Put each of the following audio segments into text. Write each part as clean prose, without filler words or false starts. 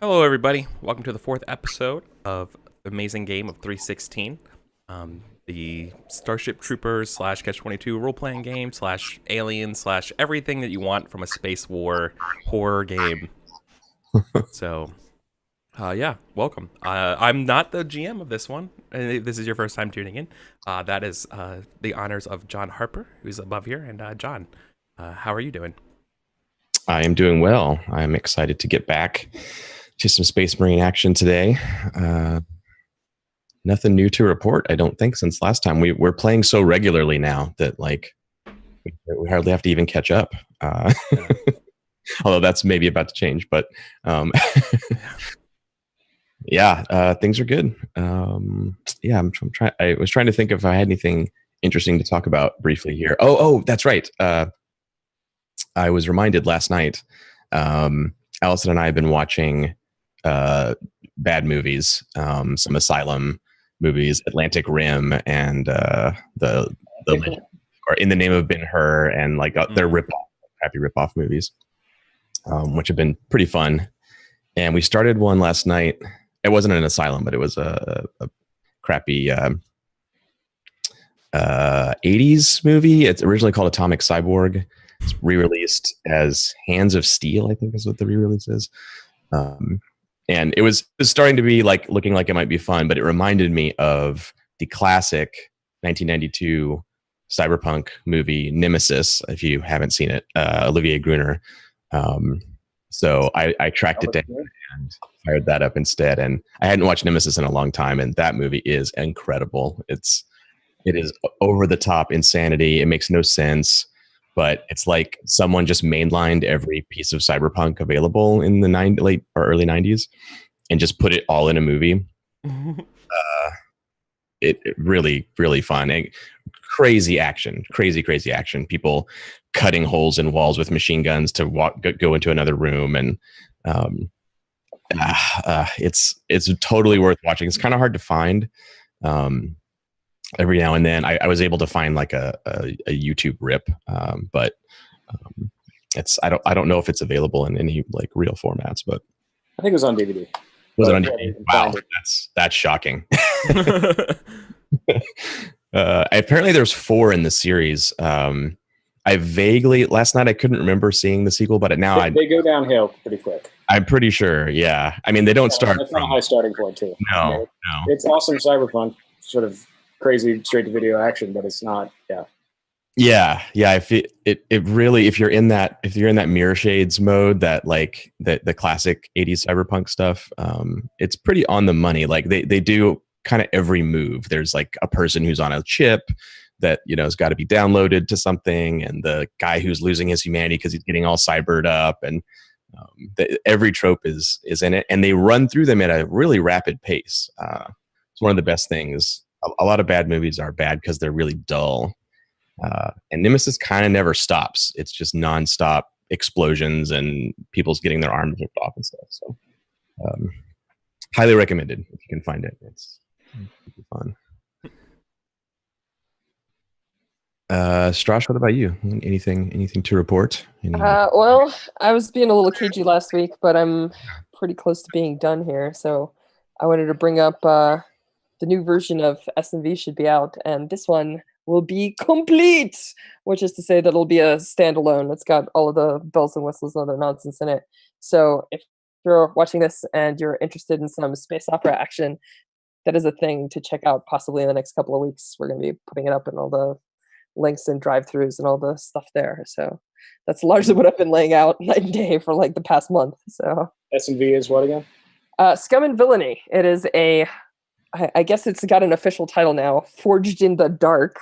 Hello, everybody. Welcome to the fourth episode of the amazing game of 316, the Starship Troopers slash Catch 22 role playing game slash alien slash everything that you want from a space war horror game. So, yeah, welcome. I'm not the GM of this one. If this is your first time tuning in, that is the honors of John Harper, who's above here. And John, how are you doing? I am doing well. I'm excited to get back to some Space Marine action today. Nothing new to report, I don't think, since last time. We're playing so regularly now that we hardly have to even catch up. Although that's maybe about to change, but yeah, things are good. I'm trying. I was trying to think if I had anything interesting to talk about briefly here. Oh, that's right. I was reminded last night. Allison and I have been watching bad movies, some Asylum movies, Atlantic Rim, and the or In the Name of Ben-Hur, and their crappy rip-off movies, which have been pretty fun. And we started one last night. It wasn't an Asylum, but it was a crappy 80s movie. It's originally called Atomic Cyborg. It's re-released as Hands of Steel, I think is what the re-release is. And it was starting to be looking like it might be fun, but it reminded me of the classic 1992 cyberpunk movie Nemesis, if you haven't seen it, Olivier Gruner. So I tracked it down and fired that up instead. And I hadn't watched Nemesis in a long time, and that movie is incredible. It is over the top insanity. It makes no sense. But it's like someone just mainlined every piece of cyberpunk available in the late or early 90s and just put it all in a movie. It really, really fun. And crazy action. People cutting holes in walls with machine guns to go into another room. And it's totally worth watching. It's kind of hard to find. Every now and then I was able to find like a YouTube rip, but I don't know if it's available in any like real formats, but I think it was on DVD. Was it on DVD? Wow, that's shocking. Apparently there's 4 in the series. I vaguely last night I couldn't remember seeing the sequel, but now they go downhill pretty quick. I'm pretty sure. Yeah, I mean they don't start. That's not a high starting point too. No. It's awesome cyberpunk sort of crazy straight to video action, but it's not. Yeah. I feel it really, if you're in that mirror shades mode, that like the classic 80s cyberpunk stuff, it's pretty on the money. Like they do kind of every move. There's like a person who's on a chip that has got to be downloaded to something, and the guy who's losing his humanity because he's getting all cybered up, and every trope is in it, and they run through them at a really rapid pace. It's one of the best things. A lot of bad movies are bad because they're really dull. And Nemesis kind of never stops. It's just nonstop explosions and people's getting their arms ripped off and stuff. So highly recommended if you can find it. It's fun. Strash, what about you? Anything to report? Well, I was being a little cagey last week, but I'm pretty close to being done here. So I wanted to bring up the new version of S&V should be out, and this one will be complete, which is to say that it'll be a standalone. It's got all of the bells and whistles and other nonsense in it. So if you're watching this and you're interested in some space opera action, that is a thing to check out possibly in the next couple of weeks. We're going to be putting it up in all the links and drive-throughs and all the stuff there. So that's largely what I've been laying out night and day for like the past month. So S&V is what again? Scum and Villainy. It is I guess it's got an official title now, Forged in the Dark,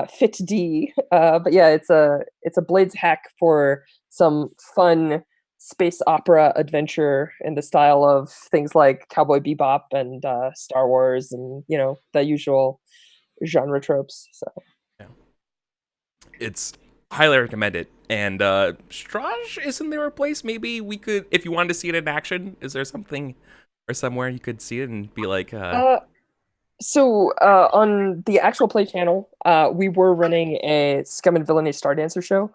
Fit D. But yeah, it's a Blades hack for some fun space opera adventure in the style of things like Cowboy Bebop and Star Wars and the usual genre tropes. So yeah, it's highly recommended. And Straj, isn't there a place maybe we could, if you wanted to see it in action, is there something or somewhere you could see it and be like So on the actual play channel, we were running a Scum and Villainy Star Dancer show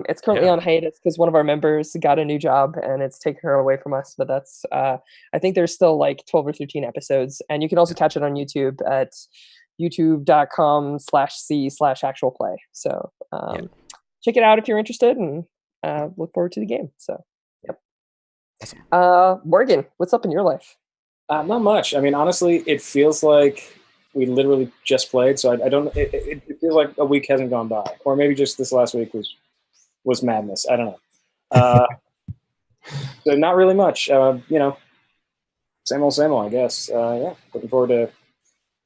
It's currently on hiatus because one of our members got a new job and it's taken her away from us. But that's I think there's still like 12 or 13 episodes, and you can also catch it on YouTube at youtube.com/c/actual play. So check it out if you're interested, and look forward to the game. So, yep. Awesome. Morgan, what's up in your life? Not much. I mean, honestly, it feels like we literally just played, so I don't. It feels like a week hasn't gone by, or maybe just this last week was madness. I don't know. So not really much. You know, same old, I guess. Yeah, looking forward to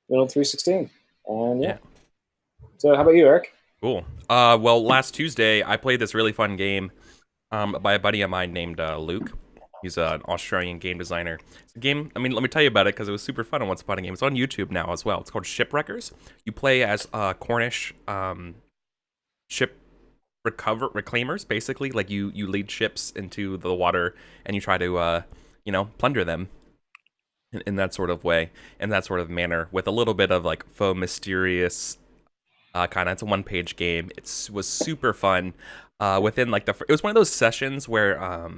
316. And yeah. So how about you, Eric? Cool. Well, last Tuesday I played this really fun game by a buddy of mine named Luke. He's an Australian game designer. It's a game, I mean, let me tell you about it because it was super fun on Once Upon a Game. It's on YouTube now as well. It's called Shipwreckers. You play as Cornish ship reclaimers, basically. Like you lead ships into the water and you try to, plunder them in that sort of way, in that sort of manner, with a little bit of like faux mysterious kind of. It's a one-page game. It was super fun. Within like it was one of those sessions where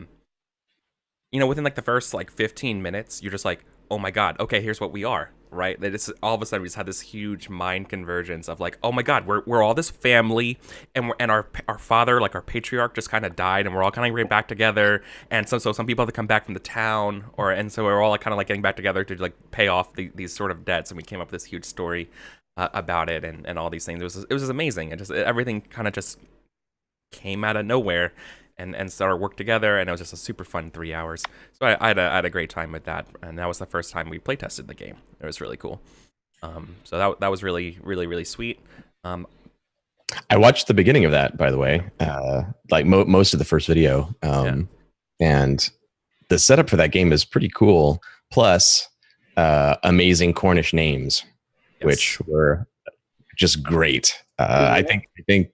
within like the first like 15 minutes, you're just like, oh my god, okay, here's what we are, right? They just all of a sudden we just had this huge mind convergence of like, oh my god, we're all this family, and our father, like our patriarch, just kind of died, and we're all kind of getting back together, and so some people have to come back from the town, and so we're all like kind of like getting back together to like pay off these sort of debts, and we came up with this huge story about it, and all these things. It was amazing, and just everything kind of just came out of nowhere. And started work together, and it was just a super fun 3 hours. So I had a great time with that, and that was the first time we play tested the game. It was really cool. So that was really, really, really sweet. I watched the beginning of that, by the way, like most of the first video, and the setup for that game is pretty cool. Plus, amazing Cornish names, which were just great. I think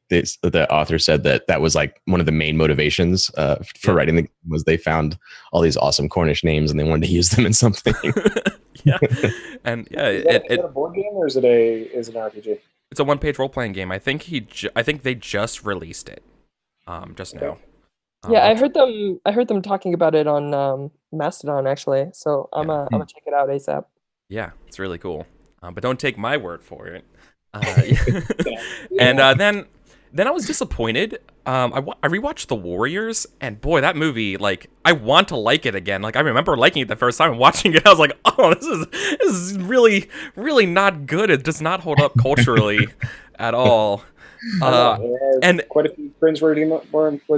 the author said that was like one of the main motivations for writing the game, was they found all these awesome Cornish names and they wanted to use them in something. And is it a board game or is it an RPG? It's a one-page role-playing game. I think they just released it, just now. Yeah, I heard them talking about it on Mastodon actually. So I'm gonna check it out ASAP. Yeah, it's really cool. But don't take my word for it. And then I was disappointed. I rewatched The Warriors, and boy, that movie, like, I want to like it again. Like, I remember liking it the first time, and watching it, I was like, oh, this is really, really not good. It does not hold up culturally at all. And quite a few cringe-worthy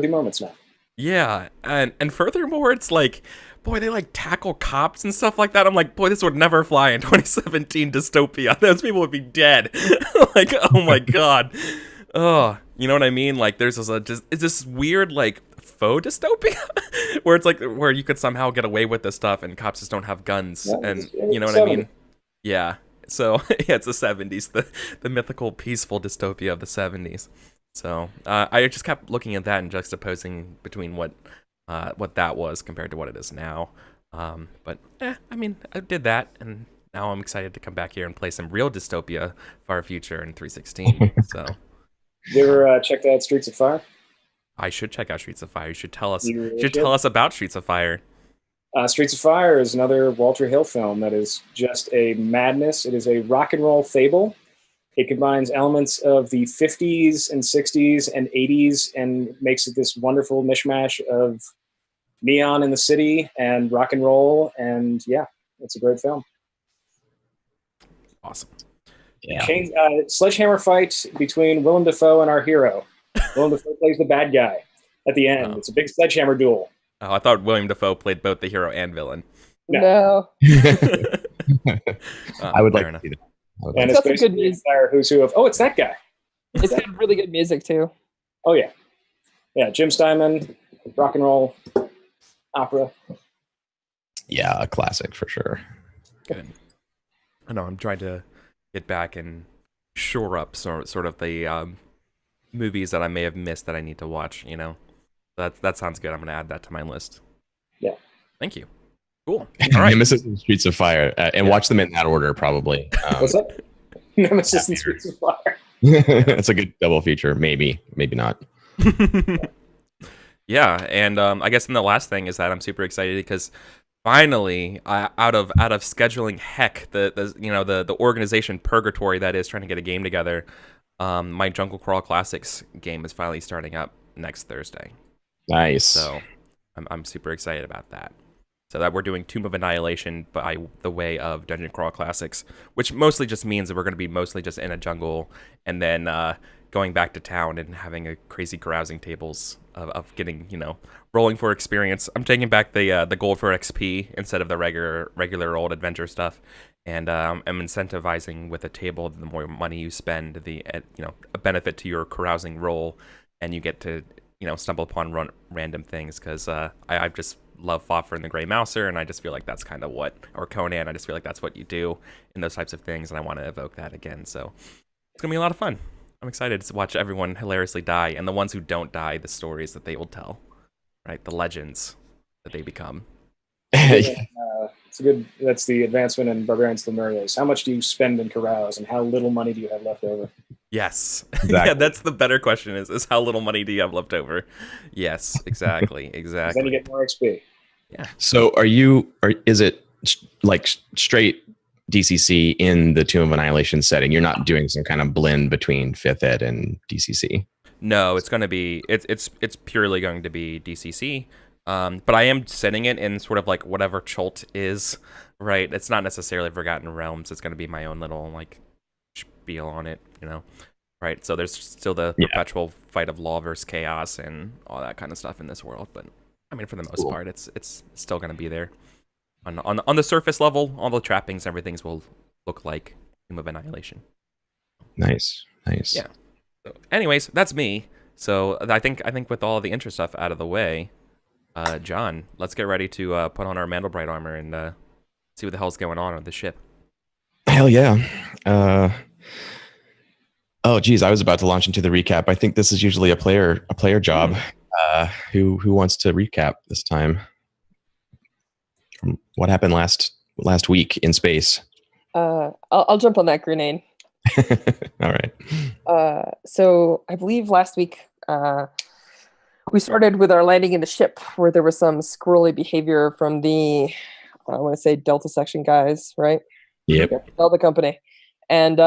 moments now. Yeah, and furthermore, it's like, boy, they like tackle cops and stuff like that. I'm like, boy, this would never fly in 2017 dystopia. Those people would be dead. Like, oh my god. Oh, you know what I mean? Like, there's it's this weird like faux dystopia where it's like where you could somehow get away with this stuff and cops just don't have guns, and you know what I mean? Yeah. So yeah, it's the 70s, the mythical peaceful dystopia of the 70s. So I just kept looking at that and juxtaposing between what that was compared to what it is now. But I mean, I did that, and now I'm excited to come back here and play some real dystopia far future in 316. So, you ever checked out Streets of Fire? I should check out Streets of Fire. You should tell us. Tell us about Streets of Fire. Streets of Fire is another Walter Hill film that is just a madness. It is a rock and roll fable. It combines elements of the 50s and 60s and 80s and makes it this wonderful mishmash of neon in the city and rock and roll. And yeah, it's a great film. Awesome. Yeah. Sledgehammer fight between Willem Dafoe and our hero. Willem Dafoe plays the bad guy at the end. It's a big sledgehammer duel. Oh, I thought William Dafoe played both the hero and villain. No. I would like to see that. And it's basically the entire who's who of, it's that guy. It's got really good music too. Oh yeah. Yeah, Jim Steinman, rock and roll, opera. Yeah, a classic for sure. Good. I know, I'm trying to get back and shore up sort of the movies that I may have missed that I need to watch, you know? That sounds good. I'm going to add that to my list. Yeah. Thank you. Cool. All right. Nemesis and Streets of Fire, and watch them in that order, probably. What's up? Nemesis and Streets of Fire. It's a good double feature. Maybe not. Yeah, and I guess then the last thing is that I'm super excited because finally, out of scheduling heck, the organization purgatory that is trying to get a game together, my Jungle Crawl Classics game is finally starting up next Thursday. Nice. So I'm super excited about that. So that we're doing Tomb of Annihilation by the way of Dungeon Crawl Classics, which mostly just means that we're going to be mostly just in a jungle and then going back to town and having a crazy carousing tables of getting, rolling for experience. I'm taking back the gold for XP instead of the regular old adventure stuff, and I'm incentivizing with a table. The more money you spend, a benefit to your carousing roll, and you get to stumble upon random things because I just love Fafnir and the Grey Mouser, and I just feel like that's kind of or Conan, I just feel like that's what you do in those types of things, and I want to evoke that again. So it's gonna be a lot of fun. I'm excited to watch everyone hilariously die, and the ones who don't die, the stories that they will tell, right? The legends that they become. It's a good. That's the advancement in Barbarians Lemurias. How much do you spend in carouse, and how little money do you have left over? Yes. Exactly. Yeah, that's the better question is how little money do you have left over? Yes, exactly. Then you get more XP. Yeah. So is it like straight DCC in the Tomb of Annihilation setting? You're not doing some kind of blend between 5th Ed and DCC? No, it's going to be, it's purely going to be DCC. But I am setting it in sort of like whatever Chult is, right? It's not necessarily Forgotten Realms. It's going to be my own little like spiel on it, right? So there's still the perpetual fight of law versus chaos and all that kind of stuff in this world. But I mean, for the most part, it's still going to be there. On the surface level, all the trappings, everything will look like Tomb of Annihilation. Nice. Yeah. So, anyways, that's me. So I think with all the intro stuff out of the way, John, let's get ready to put on our Mandelbrite armor and see what the hell's going on the ship. Hell yeah. Oh geez, I was about to launch into the recap. I think this is usually a player job. Who wants to recap this time? From what happened last week in space? I'll jump on that grenade. All right. So I believe last week we started with our landing in the ship where there was some squirrely behavior from the, I want to say Delta Section guys, right? Yep. Delta Company. And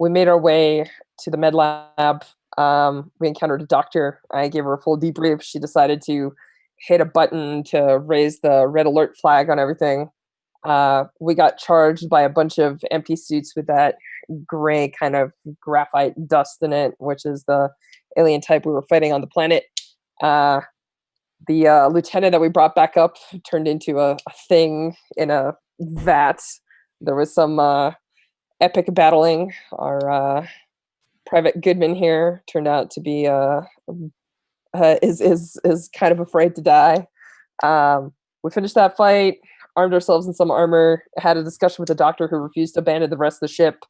we made our way to the med lab. We encountered a doctor. I gave her a full debrief. She decided to hit a button to raise the red alert flag on everything. We got charged by a bunch of empty suits with that gray kind of graphite dust in it, which is the alien type we were fighting on the planet. The lieutenant that we brought back up turned into a thing in a vat. There was some epic battling. Our Private Goodman here turned out to be is kind of afraid to die. We finished that fight, armed ourselves in some armor, had a discussion with the doctor who refused to abandon the rest of the ship.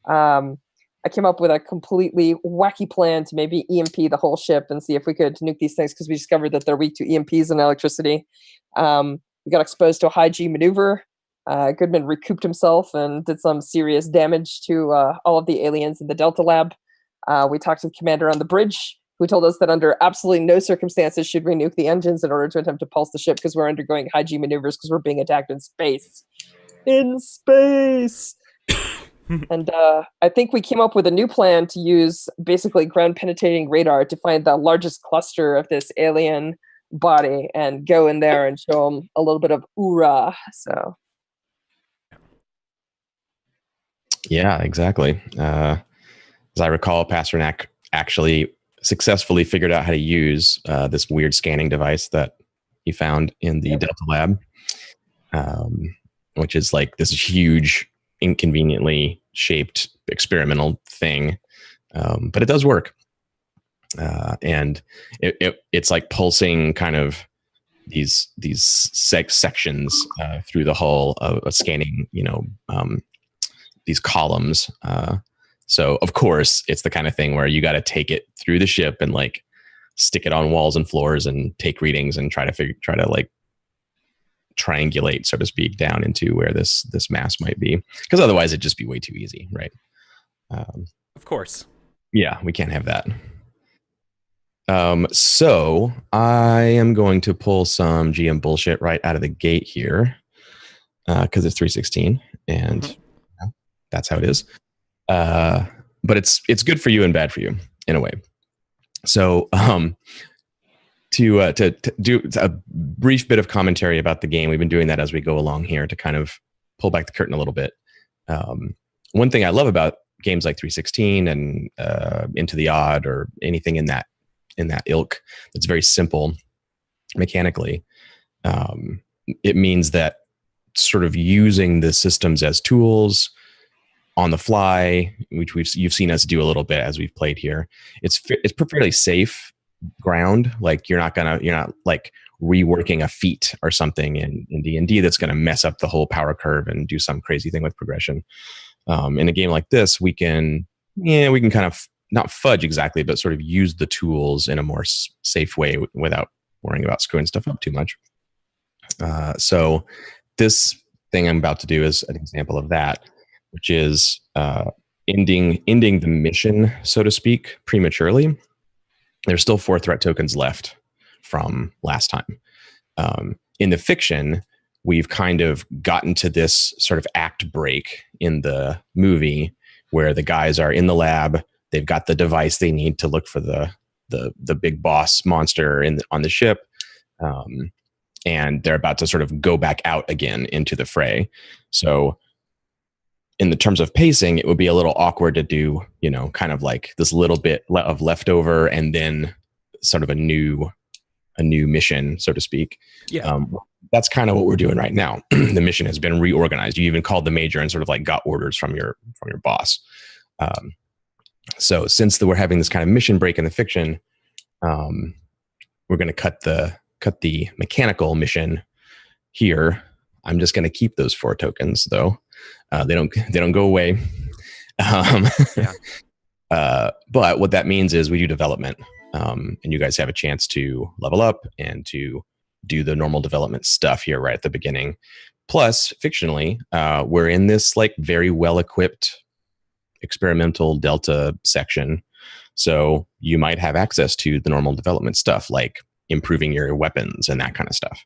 I came up with a completely wacky plan to maybe EMP the whole ship and see if we could nuke these things because we discovered that they're weak to EMPs and electricity. We got exposed to a high G maneuver. Goodman recouped himself and did some serious damage to all of the aliens in the Delta Lab. We talked to the commander on the bridge, who told us that under absolutely no circumstances should we nuke the engines in order to attempt to pulse the ship because we're undergoing high G maneuvers because we're being attacked in space. In space! And I think we came up with a new plan to use basically ground penetrating radar to find the largest cluster of this alien body and go in there and show them a little bit of oorah. So, yeah, exactly. As I recall, Pasternak actually successfully figured out how to use this weird scanning device that he found in the Delta Lab, which is like this huge, inconveniently shaped experimental thing, but it does work. And it's like pulsing kind of these sections through the hull of scanning, these columns. So of course it's the kind of thing where you got to take it through the ship and like stick it on walls and floors and take readings and try to like triangulate, so to speak, down into where this mass might be, because otherwise it'd just be way too easy, right? Of course. Yeah, we can't have that. So I am going to pull some GM bullshit right out of the gate here because it's 316 and that's how it is. But it's good for you and bad for you in a way. So to do a brief bit of commentary about the game, we've been doing that as we go along here to kind of pull back the curtain a little bit. One thing I love about games like 316 and Into the Odd or anything in that ilk that's very simple mechanically, it means that sort of using the systems as tools on the fly, which you've seen us do a little bit as we've played here, it's fairly safe ground. Like you're not like reworking a feat or something in D&D that's going to mess up the whole power curve and do some crazy thing with progression. In a game like this, we can kind of not fudge exactly, but sort of use the tools in a more safe way without worrying about screwing stuff up too much. So this thing I'm about to do is an example of that, which is ending the mission, so to speak, prematurely. There's still 4 threat tokens left from last time. In the fiction, we've kind of gotten to this sort of act break in the movie where the guys are in the lab. They've got the device they need to look for the big boss monster on the ship. And they're about to sort of go back out again into the fray. So in the terms of pacing, it would be a little awkward to do, kind of like this little bit of leftover and then sort of a new mission, so to speak. Yeah. That's kind of what we're doing right now. The mission has been reorganized. You even called the major and sort of like got orders from your boss. So since we're having this kind of mission break in the fiction, we're going to cut the mechanical mission here. I'm just going to keep those 4 tokens though. They don't go away. But what that means is we do development, and you guys have a chance to level up and to do the normal development stuff here right at the beginning. Plus, fictionally, we're in this like very well-equipped experimental Delta section. So you might have access to the normal development stuff like improving your weapons and that kind of stuff,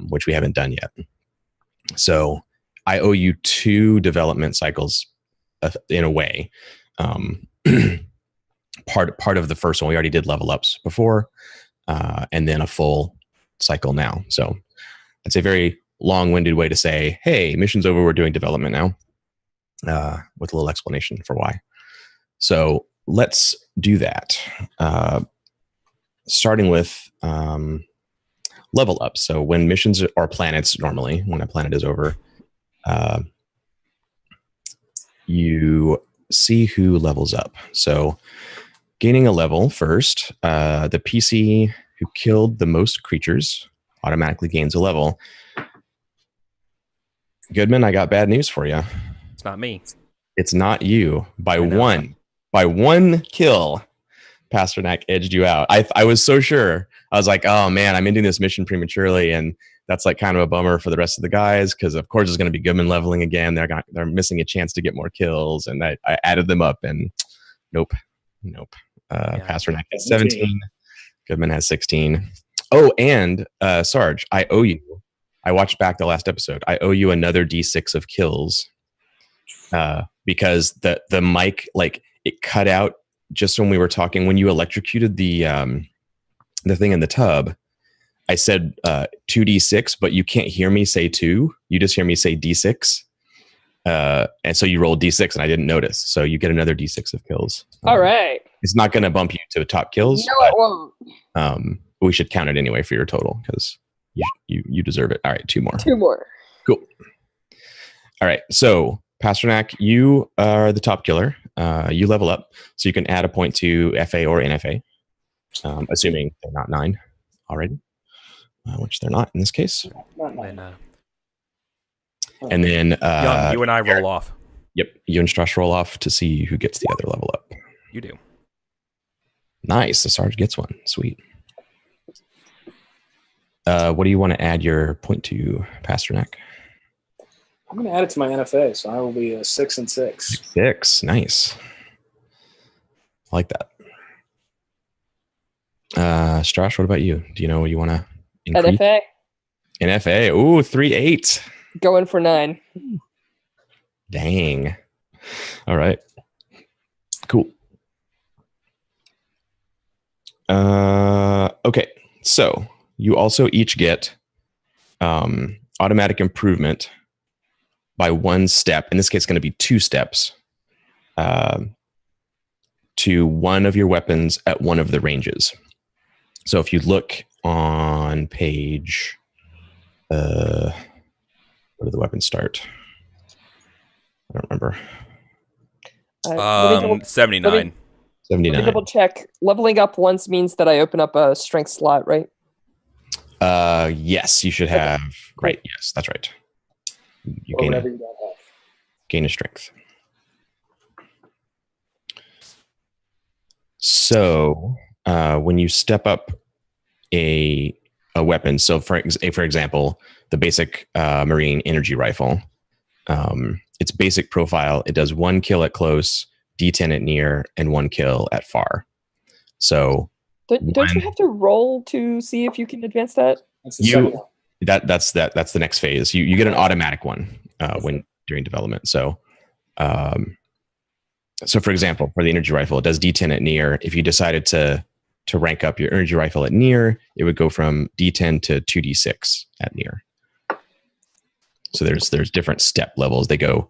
which we haven't done yet. So I owe you 2 development cycles in a way. Part of the first one, we already did level ups before, and then a full cycle now. So that's a very long-winded way to say, hey, mission's over, we're doing development now, with a little explanation for why. So let's do that. Starting with level up. So when missions are planets, normally when a planet is over, you see who levels up. So gaining a level first, the PC who killed the most creatures automatically gains a level. Goodman, I got bad news for you. It's not me. It's not you. By one kill, Pasternak edged you out. I was so sure. I was like, oh man, I'm ending this mission prematurely, and that's like kind of a bummer for the rest of the guys because of course it's going to be Goodman leveling again. They're missing a chance to get more kills, and I added them up, and nope. Pasternak has 17. Goodman has 16. Oh, and Sarge, I owe you. I watched back the last episode. I owe you another D6 of kills because the mic, like, it cut out just when we were talking. When you electrocuted the thing in the tub, I said 2d6, but you can't hear me say 2. You just hear me say d6. And so you rolled d6, and I didn't notice. So you get another d6 of kills. All right. It's not going to bump you to top kills. No, it won't. We should count it anyway for your total because you deserve it. All right, 2 more. 2 more. Cool. All right, so Pasternak, you are the top killer. You level up, so you can add a point to FA or NFA, assuming they're not 9 already, which they're not in this case. And then Young, you and I roll off. Yep, you and Strush roll off to see who gets the other level up. You do. Nice, the Sarge gets one. Sweet. What do you want to add your point to, Pasternak? I'm going to add it to my NFA, so I will be 6 and 6. 6, nice. I like that. Strash, what about you? Do you know what you want to increase? NFA NFA. Ooh, 3.8. going for 9. Dang. All right. Cool. Okay. So you also each get automatic improvement by 1 step. In this case, it's going to be 2 steps to one of your weapons at one of the ranges. So if you look on page, where did the weapons start? I don't remember. Let me 79. 79. double check. Leveling up once means that I open up a strength slot, right? Yes, you should have. Right. Yes, that's right. You Or gain whatever you don't have. gain a strength. So when you step up a weapon, so for example, the basic Marine energy rifle, its basic profile, it does 1 kill at close, D10 at near, and 1 kill at far. So don't you have to roll to see if you can advance that? That's the second one. that's the next phase. You get an automatic one when during development. So so for example, for the energy rifle, it does D10 at near. If you decided to rank up your energy rifle at near, it would go from D10 to 2D6 at near. So there's different step levels. They go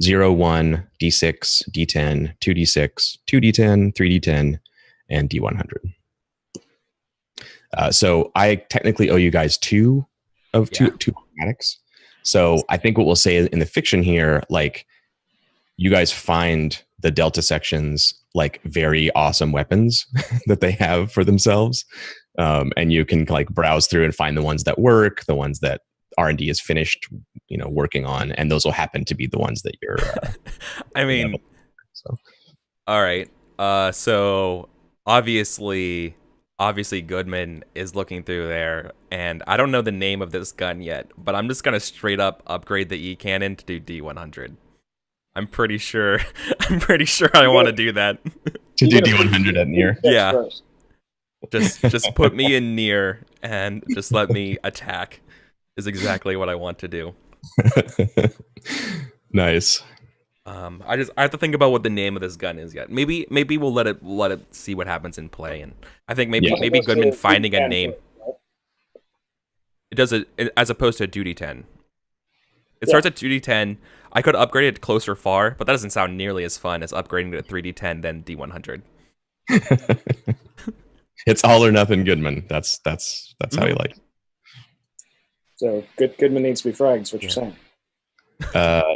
0, 1, D6, D10, 2D6, 2D10, 3D10, and D100. So I technically owe you guys two automatics. So I think what we'll say in the fiction here, like, you guys find the Delta sections like very awesome weapons that they have for themselves, and you can like browse through and find the ones that work, the ones that R&D is finished, working on, and those will happen to be the ones that you're. I mean, so. All right. So obviously Goodman is looking through there, and I don't know the name of this gun yet, but I'm just gonna straight up upgrade the E cannon to do D100. I'm pretty sure I want to do that. To do D100 at near. Yeah. Just put me in near and just let me attack is exactly what I want to do. Nice. I have to think about what the name of this gun is yet. Maybe we'll let it see what happens in play, and I think maybe Goodman finding a name. It does it as opposed to a duty 10. It starts at 2D10. I could upgrade it to close or far, but that doesn't sound nearly as fun as upgrading it to 3D10 than D100. It's all or nothing, Goodman. That's how you like it. So Goodman needs to be fragged, is what you're saying.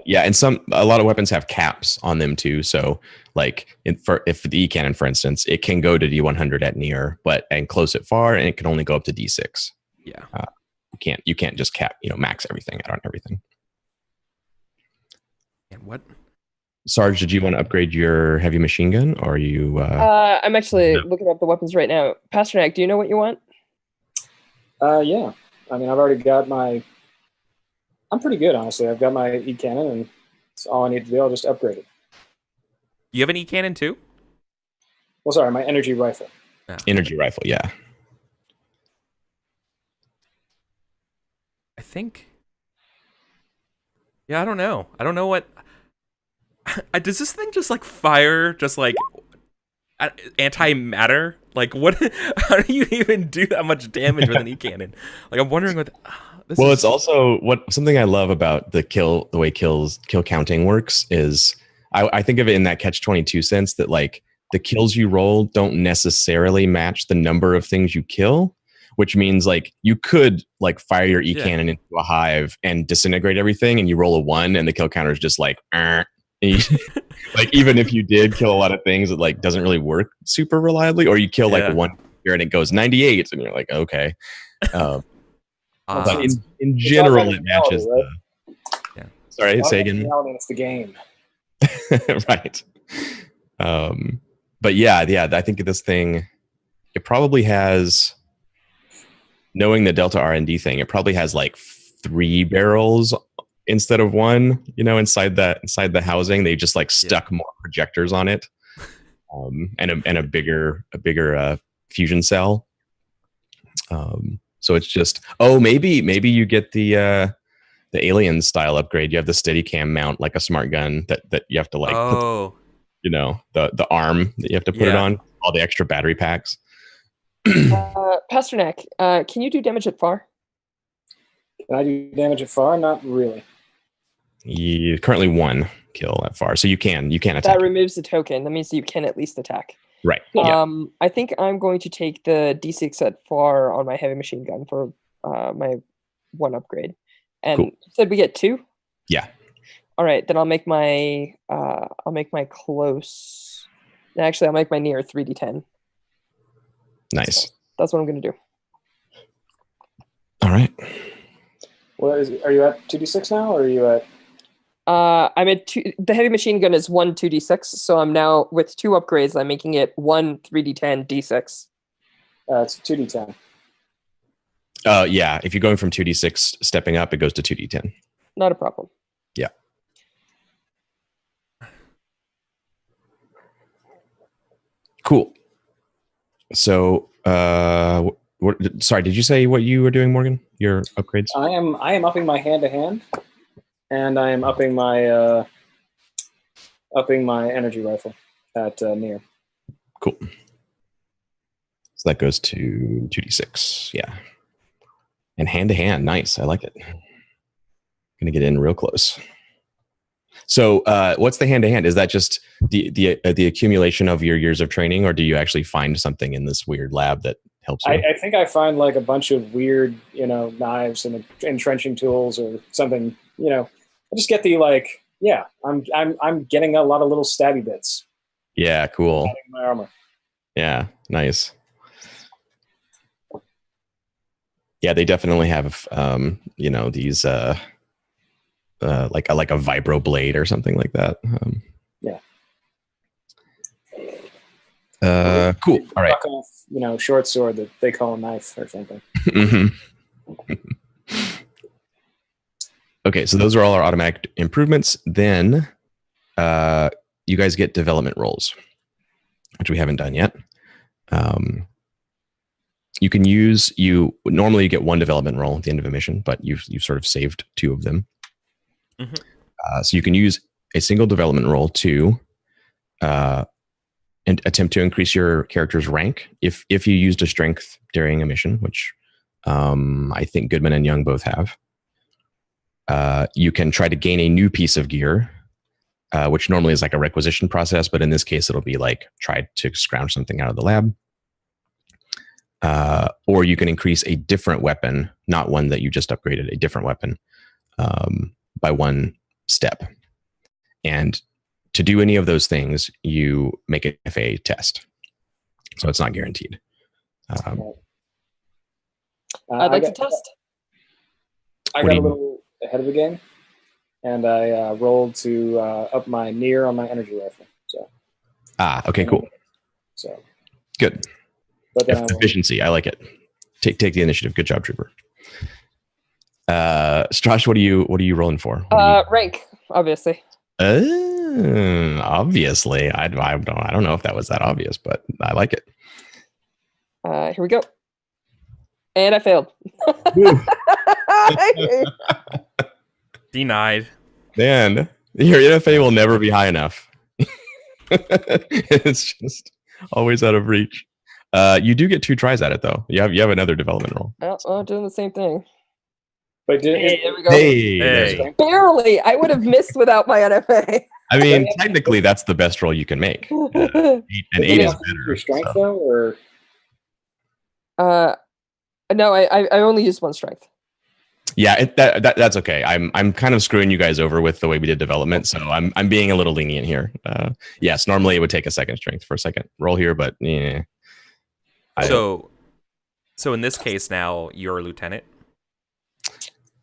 Yeah, and a lot of weapons have caps on them too. So like if the E cannon, for instance, it can go to D100 at near, and close at far, and it can only go up to D6. Yeah. You can't just cap, max everything out on everything. And what? Sarge, did you want to upgrade your heavy machine gun, or are you? I'm actually looking up the weapons right now. Pasternak, do you know what you want? Yeah. I mean, I've already got my. I'm pretty good, honestly. I've got my E cannon, and it's all I need to do. I'll just upgrade it. You have an E cannon too? Well, sorry, my energy rifle. Yeah. Energy rifle, yeah. I think. Yeah, I don't know. I don't know what. Does this thing just like fire, just like antimatter? Like, what? How do you even do that much damage with an E cannon? Like, I'm wondering what. It's also something I love about the way kill counting works is I think of it in that catch-22 sense that like the kills you roll don't necessarily match the number of things you kill, which means like you could like fire your E cannon into a hive and disintegrate everything, and you roll a 1, and the kill counter is just like, like even if you did kill a lot of things, it like doesn't really work super reliably, or you kill like 1 here and it goes 98, and you're like, okay. But in general, it matches. Right? Sorry, say again. It's the game. Right. But yeah, I think this thing, it probably has, knowing the Delta R&D thing, it probably has like 3 barrels instead of 1, inside the housing. They just like stuck more projectors on it, and a bigger fusion cell. So it's just maybe you get the alien style upgrade. You have the Steadicam mount like a smart gun that you have to like put, the arm that you have to put it on, all the extra battery packs. Pasternak, can you do damage at far? Can I do damage at far? Not really. You currently 1 kill at far, so you can attack. That removes the token. That means you can at least attack. Right. I think I'm going to take the D6 at far on my heavy machine gun for my 1 upgrade. And cool. You said we get 2? Yeah. All right, then I'll make my close. Actually, I'll make my near 3d10. Nice. So that's what I'm going to do. All right. Are you at 2d6 now, or are you at? I'm at 2. The heavy machine gun is 1 2d6, so I'm now with 2 upgrades. I'm making it 1 3d10 d6. It's 2d10. Yeah. If you're going from 2d6 stepping up, it goes to 2d10. Not a problem. Yeah. Cool. So, sorry, did you say what you were doing, Morgan? Your upgrades? I am upping my hand-to-hand, and I am upping my energy rifle at near. Cool. So that goes to 2d6. Yeah. And hand-to-hand, nice. I like it. Gonna get in real close. So, what's the hand-to-hand? Is that just the accumulation of your years of training, or do you actually find something in this weird lab that helps you? I think I find like a bunch of weird, knives and entrenching tools or something. I just get the I'm getting a lot of little stabby bits. Yeah, cool. In my armor. Yeah, nice. Yeah, they definitely have these like a vibro blade or something like that. Cool. All right. Off, short sword that they call a knife or something. Mm-hmm. Okay, so those are all our automatic improvements. Then you guys get development rolls, which we haven't done yet. You can normally you get 1 development roll at the end of a mission, but you've sort of saved 2 of them. Mm-hmm. So you can use a single development roll to and attempt to increase your character's rank if you used a strength during a mission, which I think Goodman and Young both have. You can try to gain a new piece of gear, which normally is like a requisition process, but in this case, it'll be like try to scrounge something out of the lab. Or you can increase a different weapon, not one that you just upgraded, a different weapon by 1 step. And to do any of those things, you make an FA test. So it's not guaranteed. I'd like to test. I got a little ahead of the game, and I rolled to up my near on my energy rifle. So. Okay, cool. So. Good. But then efficiency, I like it. Take the initiative. Good job, Trooper. Strash, what are you rolling for? Rank, obviously. Obviously. I don't know if that was that obvious, but I like it. Here we go. And I failed. Denied. Man, your NFA will never be high enough. It's just always out of reach. You do get 2 tries at it, though. You have another development roll. Oh, doing the same thing. But there we go. Hey. Barely. I would have missed without my NFA. I mean, technically, that's the best roll you can make. An 8 is better. Your strength, though, or? No, I only used 1 strength. Yeah, that's okay. I'm kind of screwing you guys over with the way we did development, so I'm being a little lenient here. Yes, normally it would take a 2nd strength for a 2nd roll here, but yeah. So in this case, now you're a lieutenant.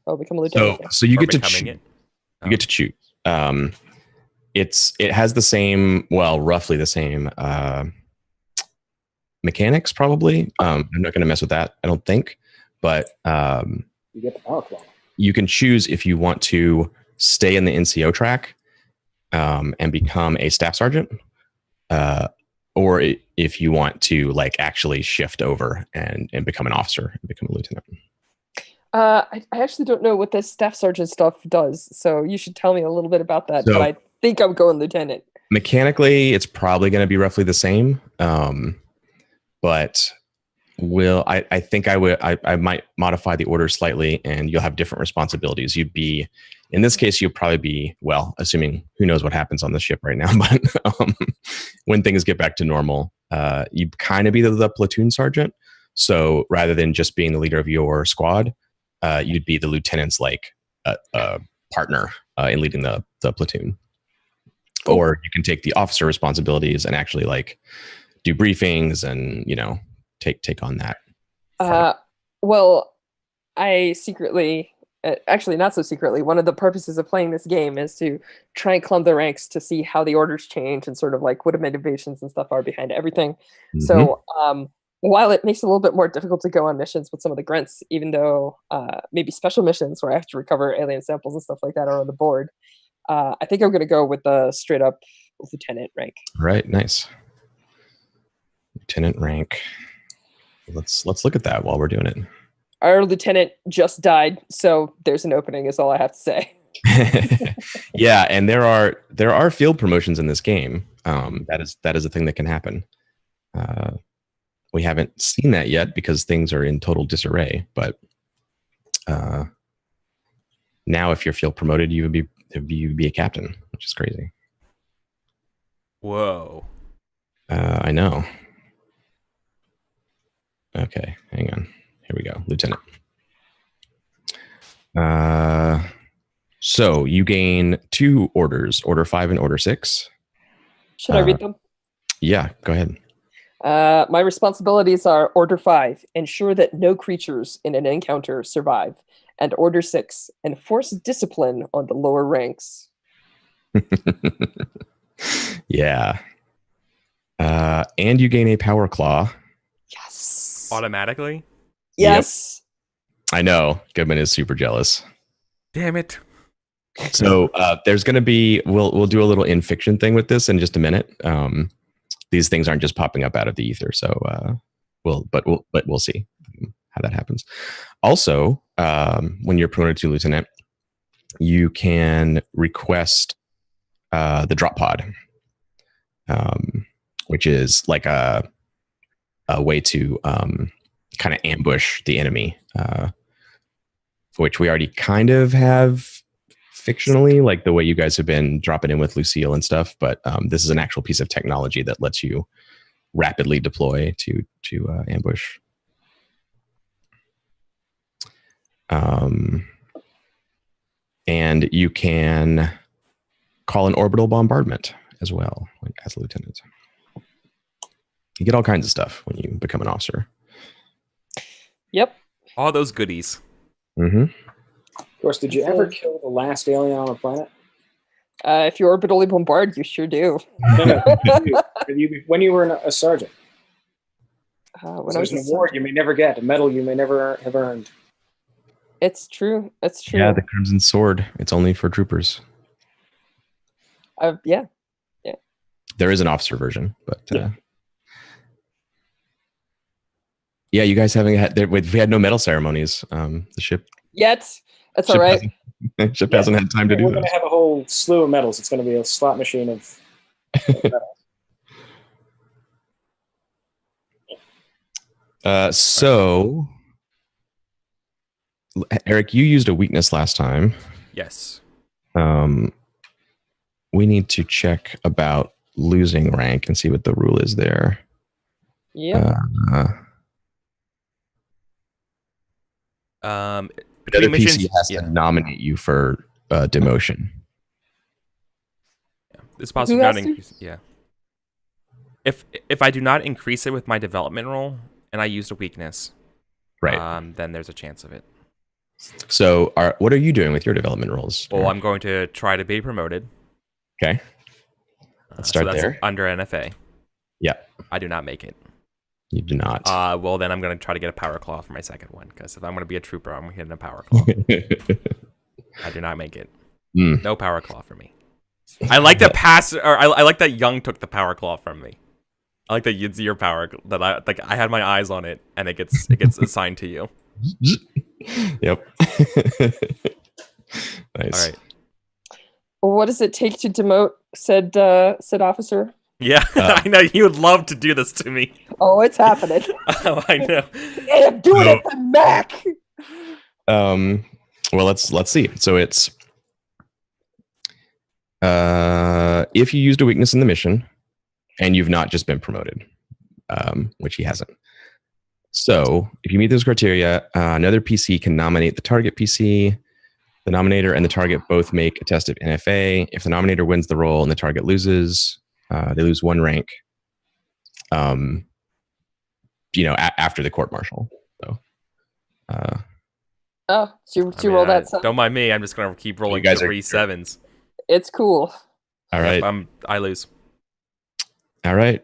Oh, become a lieutenant. So you get to choose. You get to choose. It has the same, roughly the same mechanics, probably. I'm not going to mess with that, I don't think. But you get the power claw. You can choose if you want to stay in the NCO track and become a staff sergeant, or if you want to like actually shift over and become an officer and become a lieutenant. I actually don't know what this staff sergeant stuff does, so you should tell me a little bit about that. So- but I think I'm going lieutenant. Mechanically, it's probably going to be roughly the same, but I think I might modify the order slightly, and you'll have different responsibilities. You'd be, in this case, you'll probably be, well, assuming who knows what happens on the ship right now, but when things get back to normal, you kind of be the platoon sergeant. So rather than just being the leader of your squad, you'd be the lieutenant's like partner in leading the platoon. Or you can take the officer responsibilities and actually like do briefings and, you know, take on that. Well, I secretly, actually not so secretly, one of the purposes of playing this game is to try and climb the ranks to see how the orders change and sort of like what the motivations and stuff are behind everything. Mm-hmm. So while it makes it a little bit more difficult to go on missions with some of the grunts, even though maybe special missions where I have to recover alien samples and stuff like that are on the board, I think I'm going to go with the straight up lieutenant rank. Right, nice. Lieutenant rank. Let's look at that while we're doing it. Our lieutenant just died, so there's an opening is all I have to say. Yeah, and there are field promotions in this game. That is a thing that can happen. We haven't seen that yet because things are in total disarray, but now if you're field promoted, you'd be a captain, which is crazy. Whoa. I know. Okay, hang on. Here we go, lieutenant. So you gain 2 orders, Order 5 and Order 6. Should I read them? Yeah, go ahead. My responsibilities are Order 5, ensure that no creatures in an encounter survive, and Order 6, enforce discipline on the lower ranks. Yeah. And you gain a power claw. Yes. Automatically? Yes. I know. Goodman is super jealous. Damn it. So there's going to be, we'll do a little in fiction thing with this in just a minute. These things aren't just popping up out of the ether. So we'll see how that happens. Also, when you're promoted to lieutenant, you can request the drop pod, which is like a way to kind of ambush the enemy, which we already kind of have fictionally, like the way you guys have been dropping in with Lucille and stuff. But this is an actual piece of technology that lets you rapidly deploy to ambush. And you can call an orbital bombardment as well as a lieutenant. You get all kinds of stuff when you become an officer. Yep. All those goodies. Mm-hmm. Of course, did you ever kill the last alien on the planet? If you orbitally bombard, you sure do. No. When you were a sergeant. When So I was there's an a award you may never get, a medal you may never have earned. It's true. It's true. Yeah, the Crimson Sword. It's only for troopers. Yeah. There is an officer version, but yeah, you guys haven't had. We had no medal ceremonies. The ship. Yet. That's all right. Ship hasn't had time to do We're that. going to have a whole slew of medals. It's going to be a slot machine of medals. So, Eric, you used a weakness last time. Yes. We need to check about losing rank and see what the rule is there. Yep. The Between other missions, PC has yeah. to nominate you for demotion. It's possible Who not has to? increase. Yeah. If I do not increase it with my development roll and I used a weakness, Right. then there's a chance of it. So, what are you doing with your development roles? Well, I'm going to try to be promoted. Okay. Let's start so that's there. Under NFA. Yeah. I do not make it. You do not. Well, then I'm going to try to get a power claw for my second one, because if I'm going to be a trooper, I'm hitting a power claw. I do not make it. No power claw for me. I like that I like that Young took the power claw from me. I like that it's your power that I had my eyes on it, and it gets assigned to you. Yep. Nice. All right. What does it take to demote said officer? Yeah, I know you would love to do this to me. Oh, it's happening. Oh, I know. Hey, I'm doing it for Mac. Well, let's see. So it's if you used a weakness in the mission and you've not just been promoted, which he hasn't. So if you meet those criteria, another PC can nominate the target PC. The nominator and the target both make a test of NFA. If the nominator wins the role and the target loses, they lose 1 rank. After the court martial. So. So you roll that. Don't mind me. I'm just gonna keep rolling 3-7s. It's cool. All right. I lose. All right.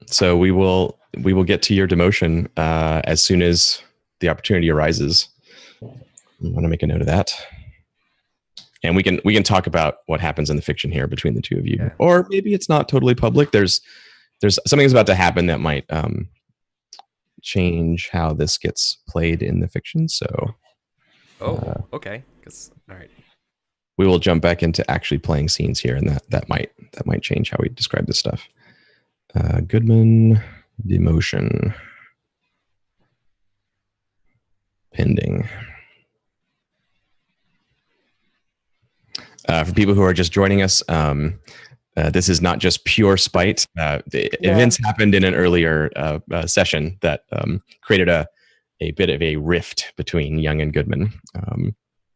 So we will get to your demotion as soon as the opportunity arises. I want to make a note of that. And we can talk about what happens in the fiction here between the two of you. Yeah. Or maybe it's not totally public. There's something that's about to happen that might change how this gets played in the fiction. So okay. All right. We will jump back into actually playing scenes here, and that might change how we describe this stuff. Goodman demotion pending. For people who are just joining us, this is not just pure spite. Events happened in an earlier session that created a bit of a rift between Young and Goodman.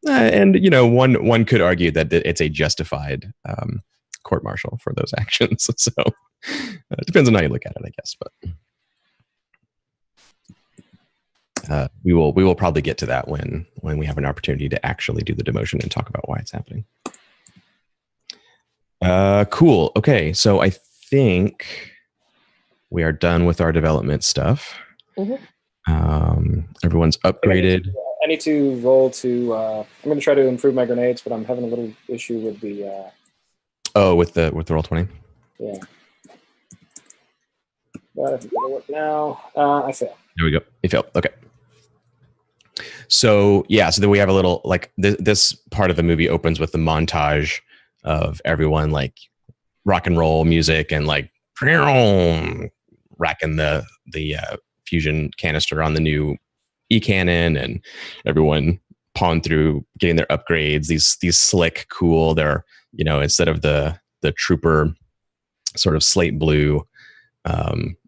And one could argue that it's a justified court martial for those actions. So it depends on how you look at it, I guess. But we will probably get to that when we have an opportunity to actually do the demotion and talk about why it's happening. Cool. Okay, so I think we are done with our development stuff. Mm-hmm. Everyone's upgraded. I need to roll to. I'm going to try to improve my grenades, but I'm having a little issue with the. With the Roll20. Yeah. But if it'll work now, I fail. There we go. You failed. Okay. So then we have a little this part of the movie opens with the montage of everyone rock and roll music and racking the fusion canister on the new e-cannon, and everyone pawned through getting their upgrades. These slick, cool. They're instead of the trooper sort of slate blue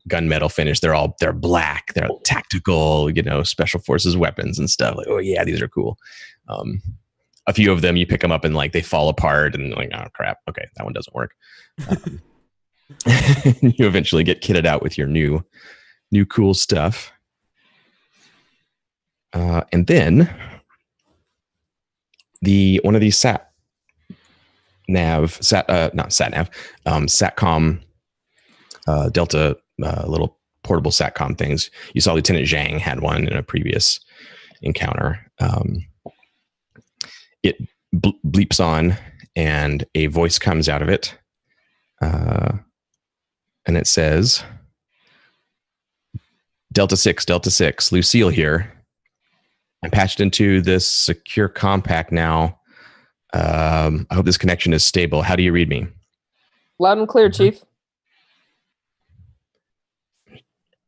gunmetal finish, they're black. They're tactical, special forces weapons and stuff. Oh yeah, these are cool. A few of them, you pick them up and they fall apart and oh crap, okay, that one doesn't work. You eventually get kitted out with your new cool stuff. And then one of these SATCOM Delta little portable SATCOM things. You saw Lieutenant Zhang had one in a previous encounter. It bleeps on and a voice comes out of it. And it says, Delta 6, Lucille here. I'm patched into this secure compact now. I hope this connection is stable. How do you read me? Loud and clear, Chief.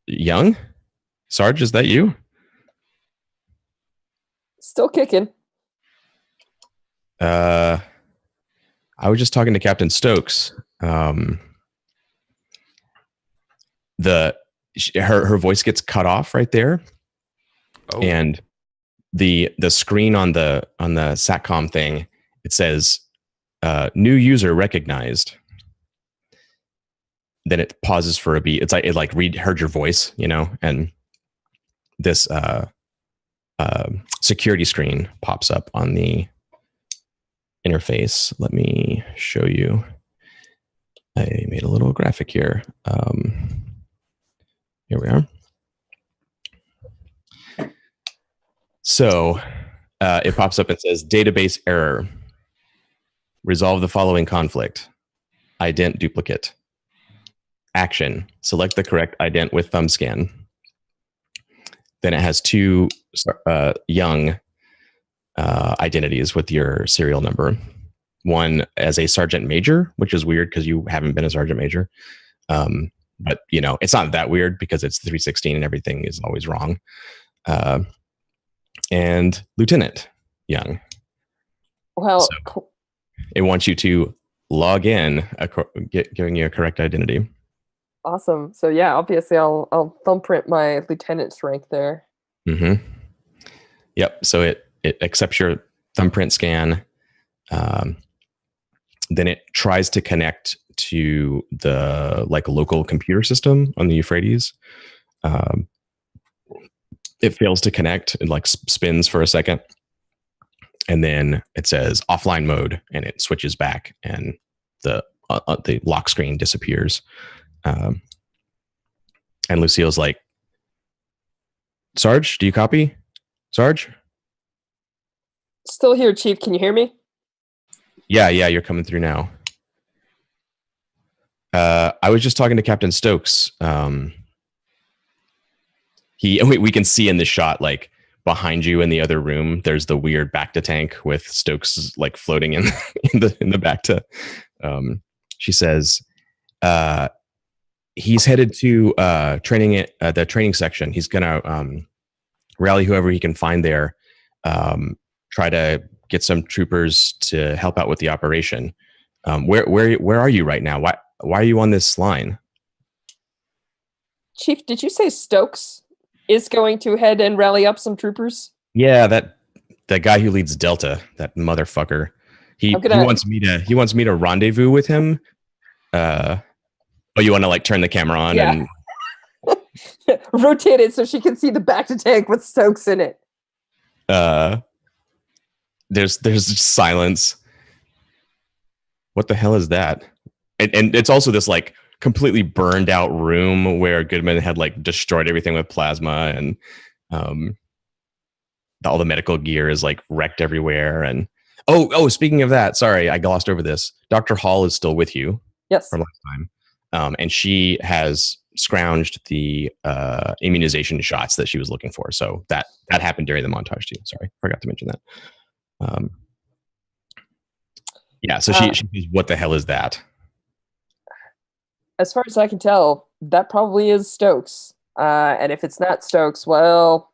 Young? Sarge, is that you? Still kicking. I was just talking to Captain Stokes. Her voice gets cut off right there. Oh. And the screen on the SATCOM thing, it says new user recognized. Then it pauses for a beat. It's it heard your voice, and this security screen pops up on the interface. Let me show you. I made a little graphic here. Here we are. So it pops up and says database error. Resolve the following conflict. Ident duplicate. action. Select the correct ident with thumb scan. Then it has two young identities with your serial number. One as a sergeant major, which is weird because you haven't been a sergeant major. But it's not that weird because it's 316 and everything is always wrong. And Lieutenant Young. Well, so it wants you to log in, giving you a correct identity. Awesome. So yeah, obviously I'll thumbprint my lieutenant's rank there. Mm-hmm. Yep. So it accepts your thumbprint scan. Then it tries to connect to the local computer system on the Euphrates. It fails to connect. It spins for a second. And then it says offline mode, and it switches back, and the lock screen disappears. And Lucille's like, Sarge, do you copy? Sarge? Still here, Chief. Can you hear me? Yeah, you're coming through now. I was just talking to Captain Stokes. We can see in the shot, behind you in the other room, there's the weird Bacta tank with Stokes floating in the Bacta. She says, he's headed to the training section. He's gonna rally whoever he can find there. Try to get some troopers to help out with the operation. Where are you right now? Why are you on this line? Chief, did you say Stokes is going to head and rally up some troopers? Yeah, that guy who leads Delta, that motherfucker. He wants me to rendezvous with him. Oh, you want to turn the camera on? Yeah. And rotate it so she can see the Bacta tank with Stokes in it. There's silence. What the hell is that? And it's also this completely burned out room where Goodman had destroyed everything with plasma, and all the medical gear is wrecked everywhere. And speaking of that, sorry, I glossed over this. Dr. Hall is still with you. Yes. From last time. And she has scrounged the immunization shots that she was looking for. So that happened during the montage too. Sorry, forgot to mention that. So she says, what the hell is that? As far as I can tell, that probably is Stokes. And if it's not Stokes, well,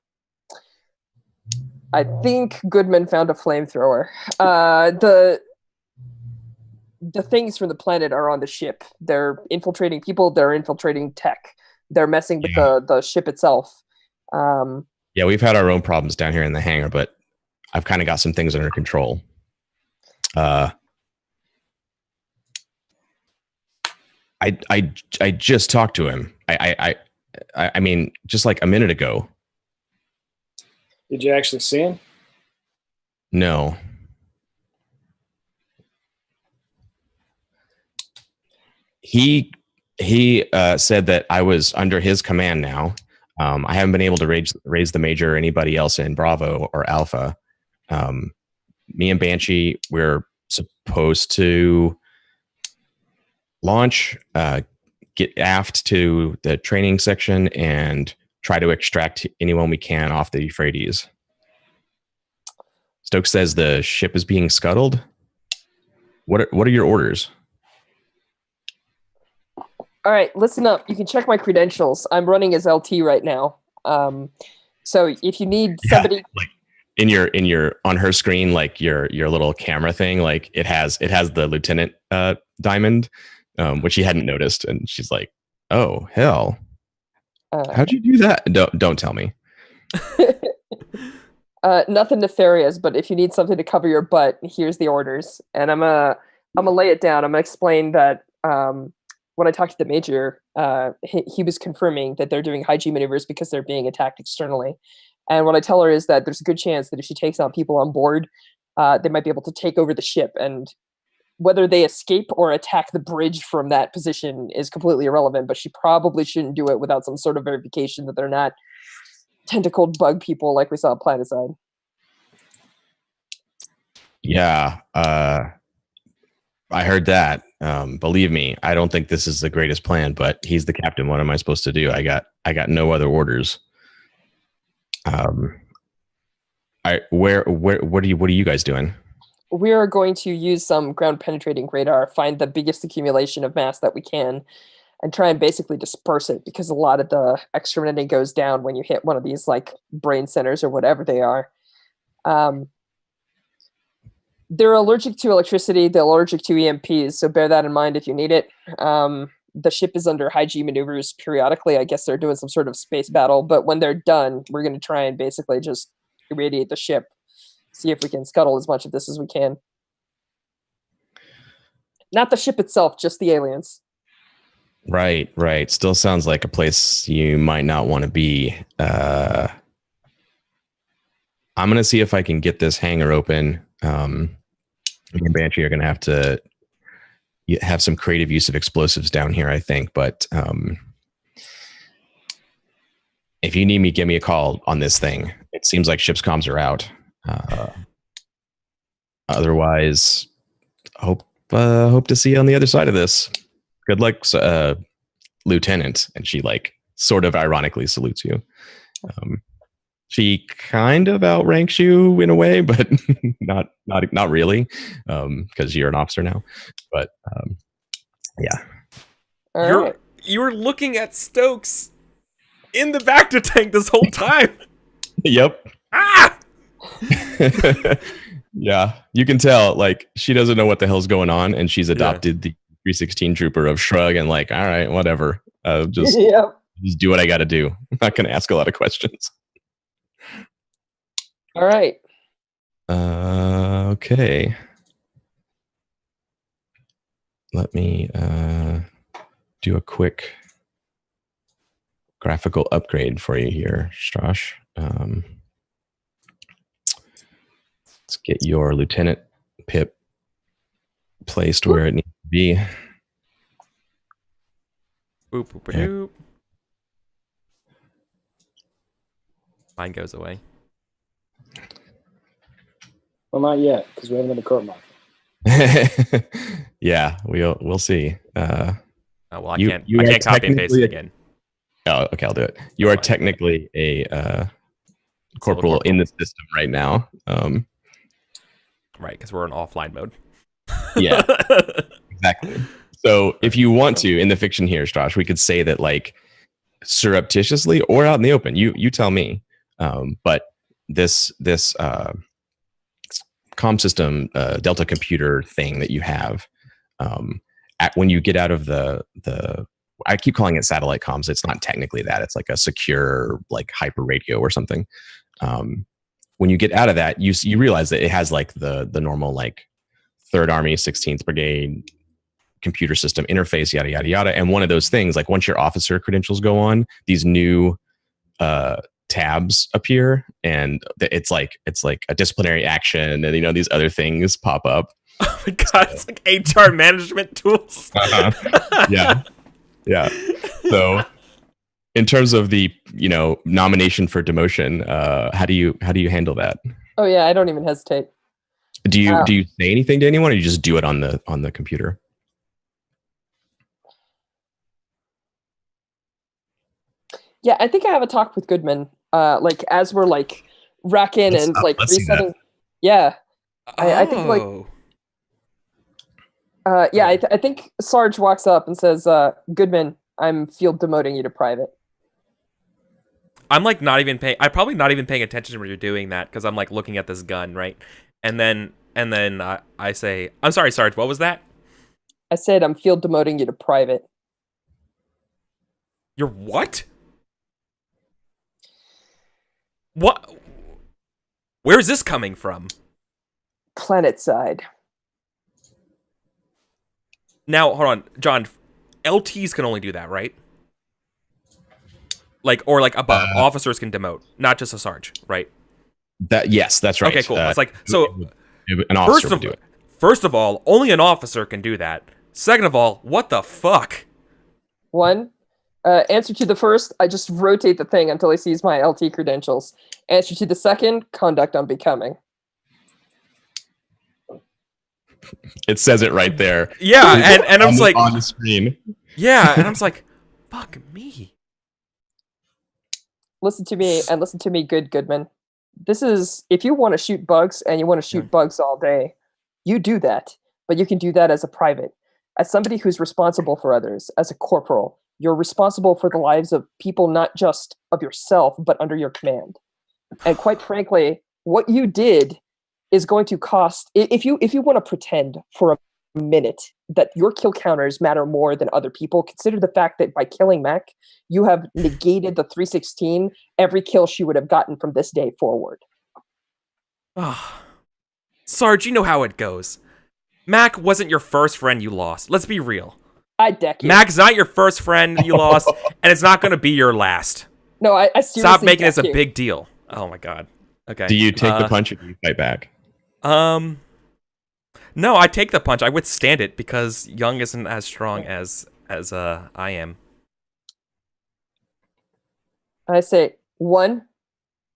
I think Goodman found a flamethrower. The things from the planet are on the ship. They're infiltrating people. They're infiltrating tech. They're messing with the ship itself. Yeah, we've had our own problems down here in the hangar, but I've kind of got some things under control. I just talked to him. I mean, just a minute ago. Did you actually see him? No. He said that I was under his command now. I haven't been able to raise the major or anybody else in Bravo or Alpha. Me and Banshee, we're supposed to launch, get aft to the training section, and try to extract anyone we can off the Euphrates. Stokes says the ship is being scuttled. What are your orders? All right, listen up. You can check my credentials. I'm running as LT right now. So if you need somebody, in your on her screen, your little camera thing, it has the lieutenant diamond, which she hadn't noticed, and she's like, "Oh hell, how'd you do that?" Don't tell me. Nothing nefarious, but if you need something to cover your butt, here's the orders. And I'm gonna lay it down. I'm gonna explain that. When I talked to the major, he was confirming that they're doing high-G maneuvers because they're being attacked externally. And what I tell her is that there's a good chance that if she takes on people on board, they might be able to take over the ship. And whether they escape or attack the bridge from that position is completely irrelevant, but she probably shouldn't do it without some sort of verification that they're not tentacled bug people like we saw at Planetside. Yeah, I heard that. Believe me, I don't think this is the greatest plan, but he's the captain. What am I supposed to do? I got no other orders. What are you guys doing? We are going to use some ground penetrating radar, find the biggest accumulation of mass that we can, and try and basically disperse it, because a lot of the extremity goes down when you hit one of these like brain centers or whatever they are. They're allergic to electricity, they're allergic to EMPs, so bear that in mind if you need it. The ship is under high G maneuvers periodically. I guess they're doing some sort of space battle, but when they're done, we're going to try and basically just irradiate the ship, see if we can scuttle as much of this as we can. Not the ship itself, just the aliens. Right. Still sounds like a place you might not want to be. I'm going to see if I can get this hangar open. Me and Banshee are going to have some creative use of explosives down here, I think. But if you need me, give me a call on this thing. It seems like ship's comms are out. Otherwise, hope to see you on the other side of this. Good luck, Lieutenant. And she like sort of ironically salutes you. She kind of outranks you in a way, but not really, because you're an officer now. But yeah. You were looking at Stokes in the Bacta tank this whole time. Yep. Ah! Yeah, you can tell. Like she doesn't know what the hell's going on, and she's adopted the 316 trooper of shrug and like, all right, whatever. Just do what I got to do. I'm not going to ask a lot of questions. All right. Okay. Let me do a quick graphical upgrade for you here, Strash. Let's get your Lieutenant Pip placed where it needs to be. Boop, boop, boop. Mine goes away. Well, not yet, because we haven't done a court martial. Yeah, we'll see. Oh, well, I can't copy and paste it again. Oh, okay, I'll do it. You are technically a corporal in the system right now. Right, because we're in offline mode. Yeah, exactly. So if you want to, in the fiction here, Strash, we could say that like surreptitiously or out in the open. You tell me. But this comm system Delta computer thing that you have, when you get out of the I keep calling it satellite comms. It's not technically that. It's like a secure like hyper radio or something. When you get out of that, you realize that it has like the normal like 3rd Army 16th Brigade computer system interface, yada yada yada. And one of those things, like once your officer credentials go on, these new tabs appear, and it's like a disciplinary action, and these other things pop up. Oh my god, it's like HR management tools. Yeah. So in terms of the nomination for demotion, how do you handle that? Oh yeah, I don't even hesitate. Do you say anything to anyone, or you just do it on the computer? Yeah, I think I have a talk with Goodman. Like as we're like racking and like resetting. Yeah, I think like. I think Sarge walks up and says, "Goodman, I'm field demoting you to private." I'm like not even paying. I'm probably not even paying attention when you're doing that, because I'm like looking at this gun, right? And then I say, "I'm sorry, Sarge. What was that?" I said, "I'm field demoting you to private." You're what? What? Where is this coming from? Planet side. Now, hold on, John. LTs can only do that, right? Like, or like above, officers can demote, not just a sarge, right? Yes, that's right. Okay, cool. It's like, so an officer would do it. First of all, only an officer can do that. Second of all, what the fuck? One, answer to the first, I just rotate the thing until he sees my LT credentials. Answer to the second, conduct unbecoming. It says it right there. Yeah, and I'm just like, on the screen. yeah, and I'm just like, fuck me. Listen to me, and listen to me, Goodman. This is, if you want to shoot bugs and you want to shoot bugs all day, you do that. But you can do that as a private. As somebody who's responsible for others, as a corporal, you're responsible for the lives of people, not just of yourself, but under your command. And quite frankly, what you did is going to cost, if you want to pretend for a minute that your kill counters matter more than other people, consider the fact that by killing Mac, you have negated the 316 every kill she would have gotten from this day forward. Sarge, you know how it goes. Mac wasn't your first friend you lost. Let's be real. I deck you. Mac's not your first friend you lost, and it's not going to be your last. No, I seriously Stop making this a you. big deal. Oh my god. Okay. Do you take the punch or do you fight back? No, I take the punch. I withstand it because Young isn't as strong as I am. I say, one,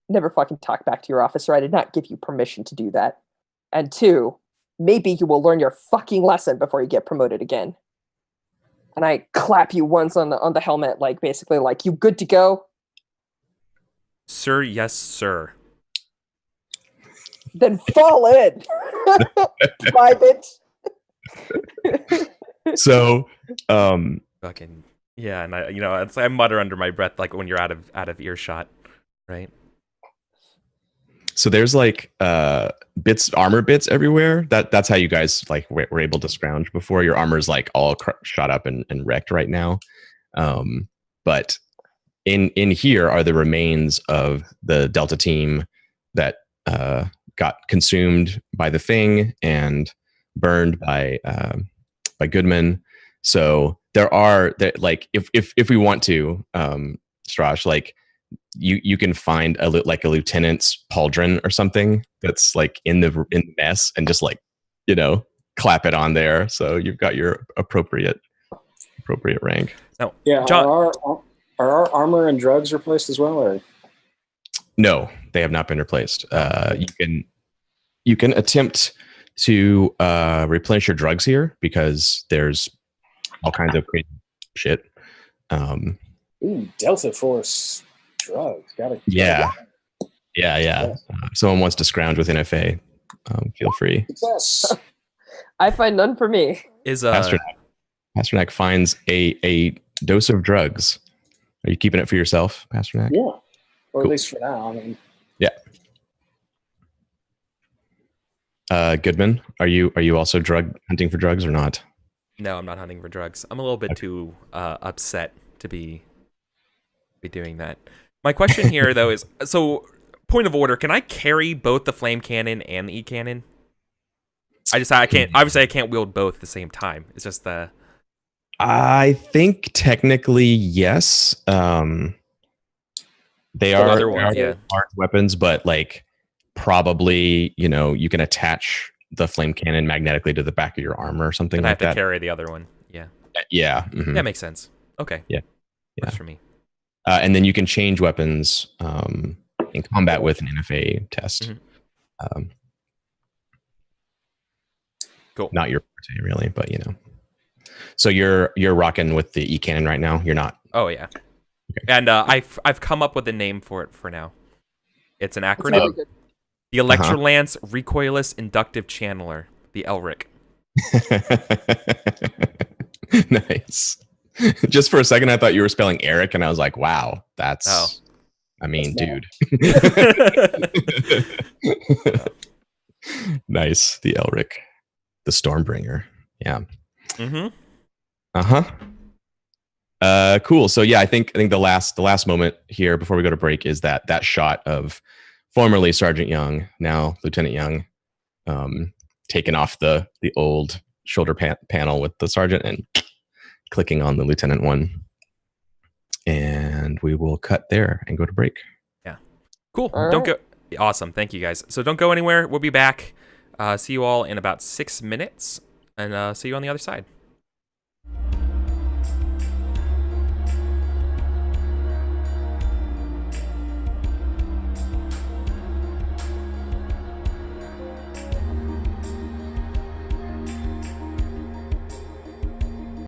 never fucking talk back to your officer. I did not give you permission to do that. And two, maybe you will learn your fucking lesson before you get promoted again. And I clap you once on the helmet, like basically like, you good to go? Sir, yes, sir. Then fall in, private. So, Fucking yeah, and I mutter under my breath like when you're out of earshot, right? so there's like armor bits everywhere. That's how you guys like were able to scrounge before. Your armor's like all shot up and wrecked right now. But in here are the remains of the Delta team that got consumed by the Thing and burned by Goodman. So there are like if we want to, Strash, like you can find a lieutenant's pauldron or something that's like in the mess and just like clap it on there. So you've got your appropriate rank. No, Yeah, John, are our armor and drugs replaced as well, or? No, they have not been replaced. You can attempt to replenish your drugs here because there's all kinds of crazy shit. Ooh, Delta Force drugs. Got it. Yeah. If someone wants to scrounge with NFA, feel free. Success. I find none for me. is Pasternak finds a dose of drugs. Are you keeping it for yourself, Pasternak? Yeah, or Cool. at least for now. I mean, Yeah. Goodman, are you also hunting for drugs or not? No, I'm not hunting for drugs. I'm a little bit too upset to be doing that. My question here, though, is so point of order: can I carry both the flame cannon and the E cannon? I can't. Obviously, I can't wield both at the same time. It's just the. I think technically yes. They are large weapons, but like probably you can attach the flame cannon magnetically to the back of your armor or something And like I have that. to carry the other one. Yeah. Yeah. Mhm. That makes sense. Okay. Yeah. Works for me. And then you can change weapons in combat with an NFA test. Mhm. Cool. Not your forte, really, but So you're rocking with the E cannon right now. You're not. Oh yeah. Okay. And I've come up with a name for it for now. It's an It's acronym. really good. The Electrolance Recoilless Inductive Channeler. The ELRIC. Nice. Just for a second, I thought you were spelling Eric, and I was like, "Wow, that's." Oh. I mean, That's dude. Nice, the Elric, the Stormbringer. Yeah. Mm-hmm. Cool. So yeah, I think the last moment here before we go to break is that shot of formerly Sergeant Young, now Lieutenant Young, taking off the old shoulder panel with the sergeant and clicking on the lieutenant one. And we will cut there and go to break. Yeah. Cool. All Don't right. go. Awesome. Thank you guys. So don't go anywhere. We'll be back. See you all in about 6 minutes, and see you on the other side.